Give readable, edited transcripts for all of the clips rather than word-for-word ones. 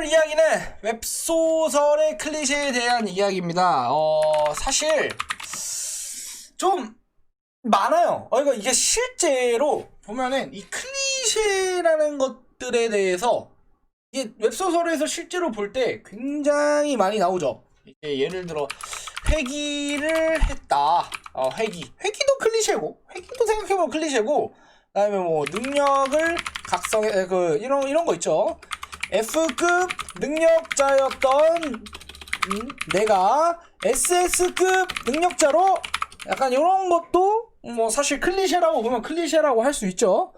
해볼 이야기는 웹소설의 클리셰에 대한 이야기입니다. 사실 좀 많아요. 그러니까 이게 실제로 보면은 이 클리셰라는 것들에 대해서 이게 웹소설에서 실제로 볼 때 굉장히 많이 나오죠. 이제 예를 들어 회기를 했다. 회기도 클리셰고, 회기도 생각해보면 클리셰고, 그다음에 뭐 능력을 각성해 이런 거 있죠. F급 능력자였던 내가 SS급 능력자로 약간 이런 것도 뭐 사실 클리셰라고 보면 클리셰라고 할 수 있죠.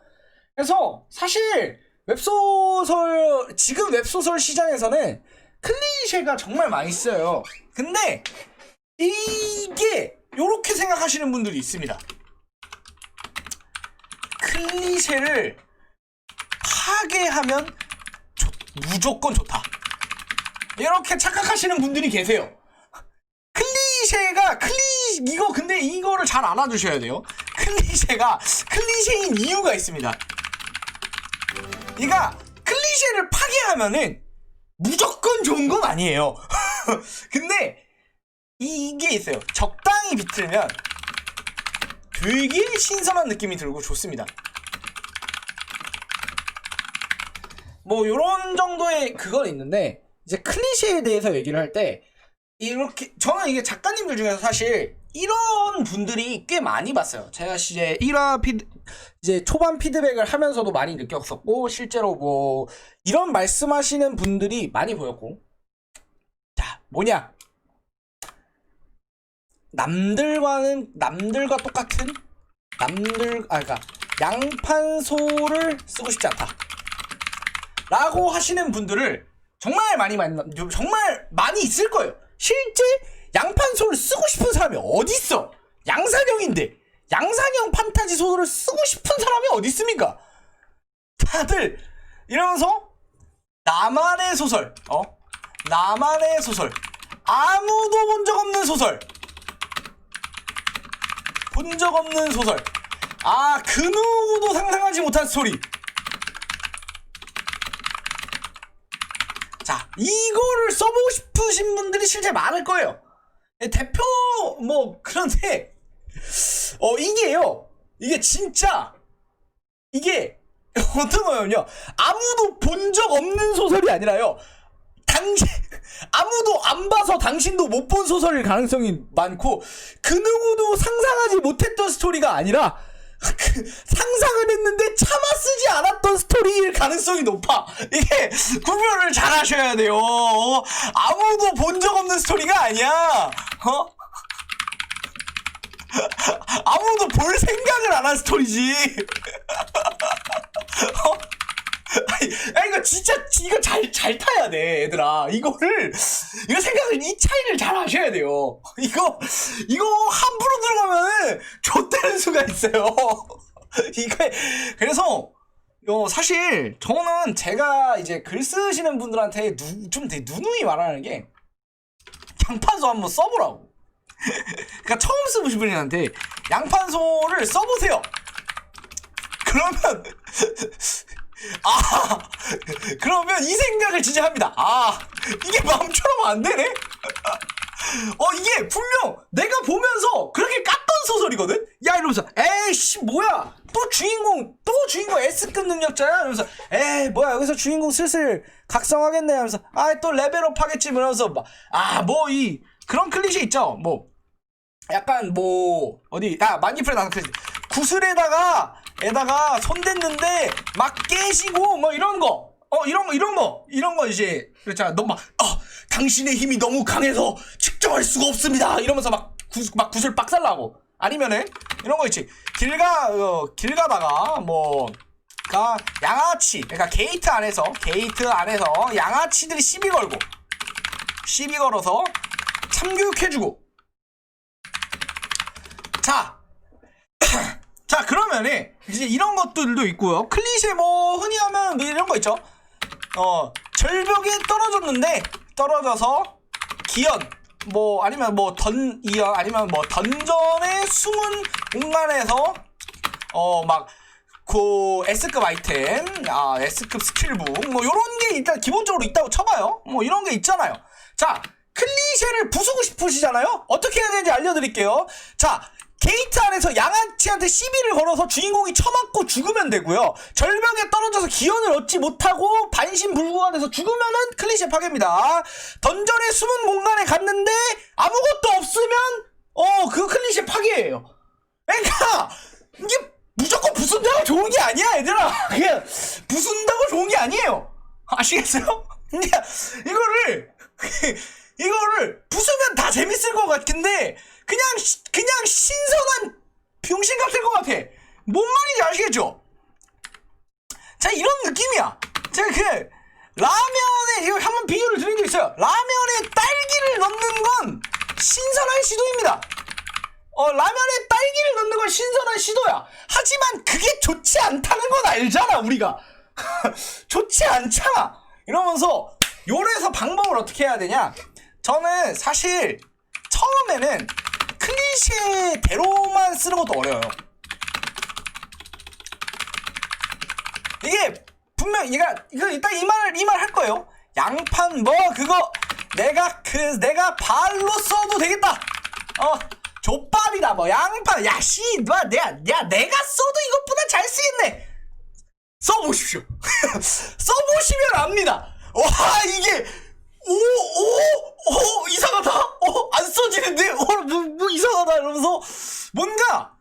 그래서 사실 지금 웹소설 시장에서는 클리셰가 정말 많이 쓰여요. 근데 이게 요렇게 생각하시는 분들이 있습니다. 클리셰를 파괴하면 무조건 좋다, 이렇게 착각하시는 분들이 계세요. 이거 근데 이거를 잘 알아두셔야 돼요. 클리셰가 클리셰인 이유가 있습니다. 그러니까 클리셰를 파괴하면은 무조건 좋은 건 아니에요. 근데 이게 있어요. 적당히 비틀면 되게 신선한 느낌이 들고 좋습니다. 뭐 요런 정도의 그건 있는데, 이제 클리셰에 대해서 얘기를 할 때 이렇게 저는 이게 작가님들 중에서 사실 이런 분들이 꽤 많이 봤어요. 제가 이제 1화 이제 초반 피드백을 하면서도 많이 느꼈었고, 실제로 뭐 이런 말씀하시는 분들이 많이 보였고, 자, 뭐냐, 남들과 똑같은 그러니까 양판소를 쓰고 싶지 않다 라고 하시는 분들을 정말 많이 있을 거예요. 실제 양판소를 쓰고 싶은 사람이 어딨어? 양산형인데 양산형 판타지 소설을 쓰고 싶은 사람이 어디 있습니까? 다들 이러면서 나만의 소설, 아무도 본 적 없는 소설, 그 누구도 상상하지 못한 스토리. 자, 이거를 써보고 싶으신 분들이 실제 많을 거예요. 대표 그런데 이게 진짜 이게 어떤 거냐면요, 아무도 본 적 없는 소설이 아니라요, 아무도 안 봐서 당신도 못 본 소설일 가능성이 많고, 그 누구도 상상하지 못했던 스토리가 아니라 상상은 했는데 차마 쓰지 않았던 스토리일 가능성이 높아. 이게 구별을 잘 하셔야 돼요. 아무도 본 적 없는 스토리가 아니야. 아무도 볼 생각을 안 한 스토리지. 이거 진짜 이거 잘 타야 돼, 얘들아. 이 차이를 잘 하셔야 돼요. 이거 함부로 들어가면 좆되는 수가 있어요. 그래서 사실 저는 제가 이제 글 쓰시는 분들한테 좀 되게 누누이 말하는 게, 양판소 한번 써보라고. 그러니까 처음 쓰시는 분한테 양판소를 써보세요. 그러면 이 생각을 진짜 합니다. 이게 마음처럼 안 되네? 이게 분명 내가 보면서 그렇게 깠던 소설이거든? 이러면서, 에이씨, 뭐야? 또 주인공 S급 능력자야? 이러면서, 뭐야, 여기서 주인공 슬슬 각성하겠네? 하면서, 또 레벨업 하겠지? 이러면서, 그런 클리셰 있죠? 약간 만기프레 나는 클리셰. 구슬에다가 손댔는데 막 깨지고 이런 거 이제 그렇잖아. 너 당신의 힘이 너무 강해서 측정할 수가 없습니다 이러면서 막 구슬 빡살나고, 아니면은 이런 거 있지. 길 가다가 양아치, 그러니까 게이트 안에서 양아치들이 시비 걸어서 참교육해주고. 자, 그러면은 이제 이런 것들도 있고요. 클리셰 흔히 하면 이런 거 있죠. 절벽에 떨어져서 기연, 아니면 던전의 숨은 공간에서 S급 아이템, S급 스킬북, 뭐 요런 게 일단 기본적으로 있다고 쳐봐요. 뭐 이런 게 있잖아요. 자, 클리셰를 부수고 싶으시잖아요? 어떻게 해야 되는지 알려드릴게요. 자, 게이트 안에서 양아치한테 시비를 걸어서 주인공이 처맞고 죽으면 되고요. 절벽에 떨어져서 기원을 얻지 못하고 반신불구가 죽으면은 클리셰 파괴입니다. 던전의 숨은 공간에 갔는데 아무것도 없으면 그거 클리셰 파괴예요. 그러니까 이게 무조건 부순다고 좋은 게 아니야, 얘들아. 그냥 부순다고 좋은 게 아니에요. 아시겠어요? 그러니까 이거를 부수면 다 재밌을 것 같은데 그냥 신선한 병신 같을 것 같아. 뭔 말인지 아시겠죠? 자, 이런 느낌이야. 제가 라면에 이거 한번 비유를 드린 적 있어요. 라면에 딸기를 넣는 건 신선한 시도입니다. 라면에 딸기를 넣는 건 신선한 시도야. 하지만 그게 좋지 않다는 건 알잖아, 우리가. 좋지 않잖아. 이러면서 요래서 방법을 어떻게 해야 되냐? 저는 사실 처음에는 클리셰대로만 쓰는 것도 어려워요. 이게 분명 이거 일단 이 말 할 거예요. 양판 그거 내가 발로 써도 되겠다. 족밥이다 양판 내가 써도 이것보다 잘 쓰겠네. 써보십시오. 써보시면 압니다. 와, 이게 이상하다. 안 써지는데. 뭐 이상하다. 이러면서 뭔가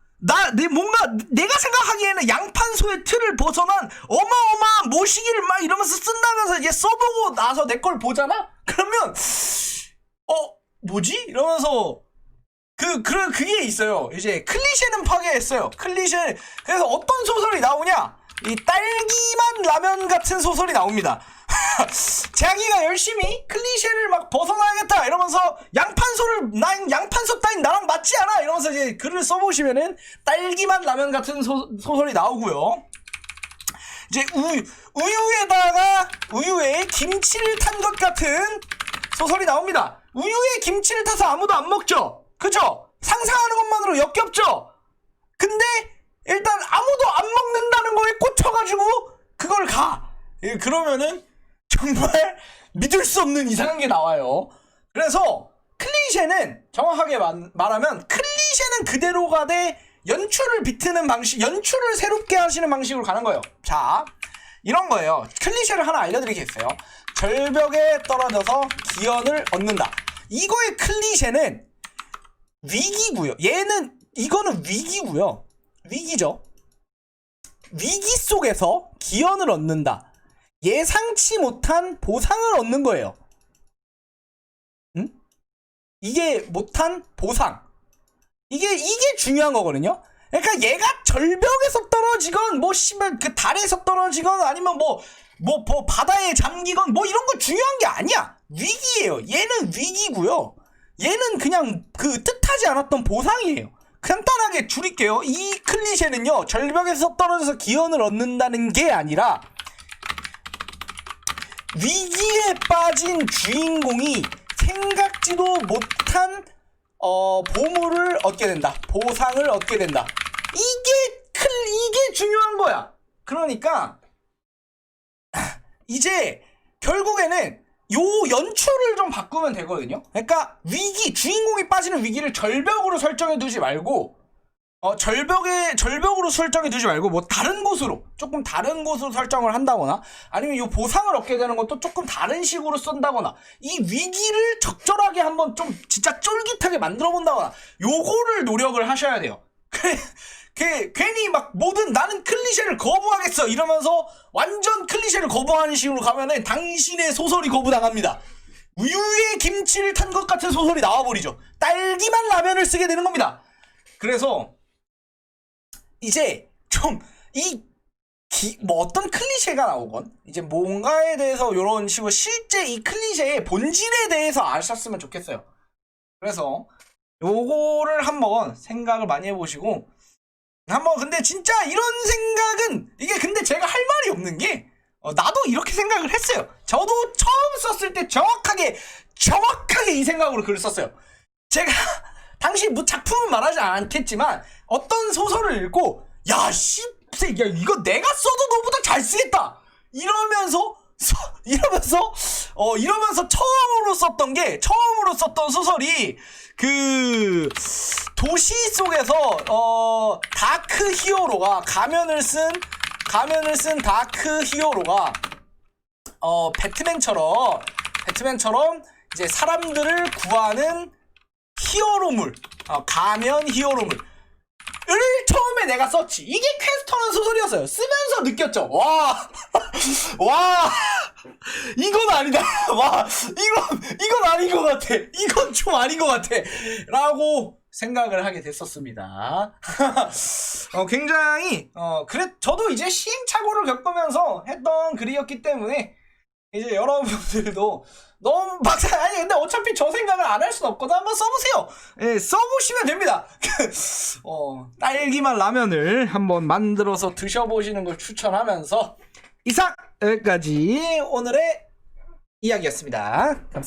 내가 생각하기에는 양판소의 틀을 벗어난 어마어마한 모시기를 막 이러면서 쓴다면서 이제 써보고 나서 내 걸 보잖아? 그러면 뭐지? 이러면서 그게 있어요. 이제 클리셰는 파괴했어요. 클리셰. 그래서 어떤 소설이 나오냐? 이 딸기만 라면 같은 소설이 나옵니다. 자기가 열심히 클리셰를 막 벗어나야겠다 이러면서 양판소 따윈 나랑 맞지 않아 이러면서 이제 글을 써보시면은 딸기만 라면 같은 소설이 나오고요. 이제 우유에 김치를 탄 것 같은 소설이 나옵니다. 우유에 김치를 타서 아무도 안 먹죠. 그죠? 상상하는 것만으로 역겹죠? 근데 일단 아무도 안 먹는다는 거에 꽂혀가지고 그걸 그러면은 정말 믿을 수 없는 이상한 게 나와요. 그래서 클리셰는 정확하게 말하면 클리셰는 그대로 가되 연출을 비트는 방식, 연출을 새롭게 하시는 방식으로 가는 거예요. 자, 이런 거예요. 클리셰를 하나 알려드리겠어요. 절벽에 떨어져서 기원을 얻는다. 이거의 클리셰는 위기고요. 이거는 위기고요. 위기죠. 위기 속에서 기원을 얻는다. 예상치 못한 보상을 얻는 거예요. 응? 이게 못한 보상. 이게 중요한 거거든요. 그러니까 얘가 절벽에서 떨어지건 그 달에서 떨어지건 아니면 바다에 잠기건 이런 거 중요한 게 아니야. 위기예요. 얘는 위기고요. 얘는 그냥 뜻하지 않았던 보상이에요. 간단하게 줄일게요. 이 클리셰는요, 절벽에서 떨어져서 기원을 얻는다는 게 아니라 위기에 빠진 주인공이 생각지도 못한 보물을 얻게 된다. 보상을 얻게 된다. 이게 중요한 거야. 그러니까 이제 결국에는 요 연출을 좀 바꾸면 되거든요. 그러니까 주인공이 빠지는 위기를 절벽으로 설정해 두지 말고 절벽으로 설정해 두지 말고 조금 다른 곳으로 설정을 한다거나 아니면 이 보상을 얻게 되는 것도 조금 다른 식으로 쓴다거나 이 위기를 적절하게 한번 좀 진짜 쫄깃하게 만들어 본다거나 요거를 노력을 하셔야 돼요. 괜히 나는 클리셰를 거부하겠어 이러면서 완전 클리셰를 거부하는 식으로 가면은 당신의 소설이 거부당합니다. 우유에 김치를 탄 것 같은 소설이 나와버리죠. 딸기만 라면을 쓰게 되는 겁니다. 그래서 이제 좀 어떤 클리셰가 나오건 이제 뭔가에 대해서 이런 식으로 실제 이 클리셰의 본질에 대해서 아셨으면 좋겠어요. 그래서 요거를 한번 생각을 많이 해보시고 근데 진짜 이런 생각은 근데 제가 할 말이 없는 게 나도 이렇게 생각을 했어요. 저도 처음 썼을 때 정확하게 이 생각으로 글을 썼어요. 제가 당시 작품은 말하지 않겠지만 어떤 소설을 읽고 야, 이거 내가 써도 너보다 잘 쓰겠다 이러면서 처음으로 썼던 소설이 그 도시 속에서 다크 히어로가 가면을 쓴 다크 히어로가 배트맨처럼 이제 사람들을 구하는 히어로물, 가면 히어로물 을 처음에 내가 썼지. 이게 퀘스터라는 소설이었어요. 쓰면서 느꼈죠. 와 이건 아니다. 와 이건 아닌 것 같아. 이건 좀 아닌 것 같아 라고 생각을 하게 됐었습니다. 굉장히 저도 이제 시행착오를 겪으면서 했던 글이었기 때문에 이제 여러분들도 너무 막상 아니 근데 어차피 저 생각을 안 할 순 없거든. 한번 써보세요. 예, 써보시면 됩니다. 딸기맛 라면을 한번 만들어서 드셔보시는 걸 추천하면서 이상 여기까지 오늘의 이야기였습니다. 감사합니다.